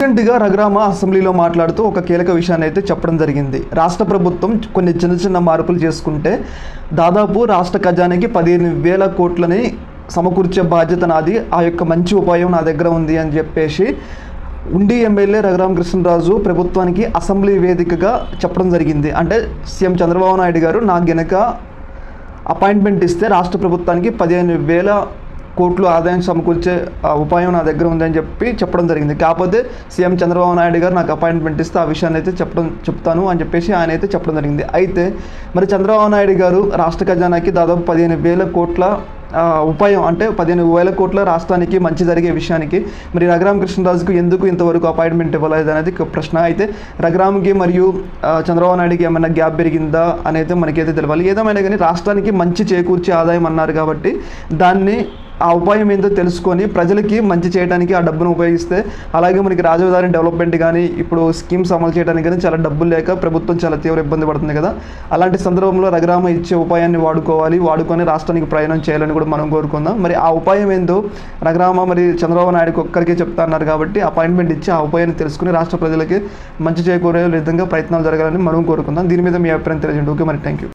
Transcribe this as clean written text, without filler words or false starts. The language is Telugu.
రీసెంట్గా రఘురామ అసెంబ్లీలో మాట్లాడుతూ ఒక కీలక విషయాన్ని అయితే చెప్పడం జరిగింది. రాష్ట్ర ప్రభుత్వం కొన్ని చిన్న చిన్న మార్పులు చేసుకుంటే దాదాపు రాష్ట్ర ఖజానాకి 15,000 కోట్లని సమకూర్చే బాధ్యత నాది, ఆ యొక్క మంచి ఉపాయం నా దగ్గర ఉంది అని చెప్పేసి ఉండి ఎమ్మెల్యే రఘురామకృష్ణరాజు ప్రభుత్వానికి అసెంబ్లీ వేదికగా చెప్పడం జరిగింది. అంటే సీఎం చంద్రబాబు నాయుడు గారు నాకు గనక అపాయింట్మెంట్ ఇస్తే రాష్ట్ర ప్రభుత్వానికి 15,000 కోట్లు ఆదాయం సమకూర్చే ఉపాయం నా దగ్గర ఉందని చెప్పడం జరిగింది. కాకపోతే సీఎం చంద్రబాబు నాయుడు గారు నాకు అపాయింట్మెంట్ ఇస్తే ఆ విషయాన్ని అయితే చెప్తాను అని చెప్పేసి ఆయన అయితే చెప్పడం జరిగింది. అయితే మరి చంద్రబాబు నాయుడు గారు రాష్ట్ర ఖజానాకి దాదాపు 15,000 కోట్ల ఉపాయం, అంటే 15,000 కోట్ల రాష్ట్రానికి మంచి జరిగే విషయానికి మరి రఘురామకృష్ణరాజుకు ఎందుకు ఇంతవరకు అపాయింట్మెంట్ ఇవ్వలేదు అనేది ప్రశ్న. అయితే రఘురామ్కి మరియు చంద్రబాబు నాయుడుకి ఏమైనా గ్యాప్ పెరిగిందా అనేది మనకైతే తెలియాలి. ఏదేమైనా కానీ రాష్ట్రానికి మంచి చేకూర్చే ఆదాయం అన్నారు కాబట్టి దాన్ని ఆ ఉపాయం ఏందో తెలుసుకొని ప్రజలకి మంచి చేయడానికి ఆ డబ్బును ఉపయోగిస్తే, అలాగే మనకి రాజధాని డెవలప్మెంట్ కానీ ఇప్పుడు స్కీమ్స్ అమలు చేయడానికి కానీ చాలా డబ్బులు లేక ప్రభుత్వం చాలా తీవ్ర ఇబ్బంది పడుతుంది కదా. అలాంటి సందర్భంలో రఘురామ ఇచ్చే ఉపాయాన్ని వాడుకొని రాష్ట్రానికి ప్రయాణం చేయాలని కూడా మనం కోరుకుందాం. మరి ఆ ఉపాయం ఏందో రఘురామ మరి చంద్రబాబు నాయుడుకి ఒక్కరికే చెప్తా అన్నారు కాబట్టి అపాయింట్మెంట్ ఇచ్చి ఆ ఉపాయాన్ని తెలుసుకుని రాష్ట్ర ప్రజలకి మంచి చేకూరే విధంగా ప్రయత్నాలు జరగాలని మనం కోరుకుందాం. దీని మీద మీ అభిప్రాయం తెలియజేయండి. ఓకే, మరి థ్యాంక్ యూ.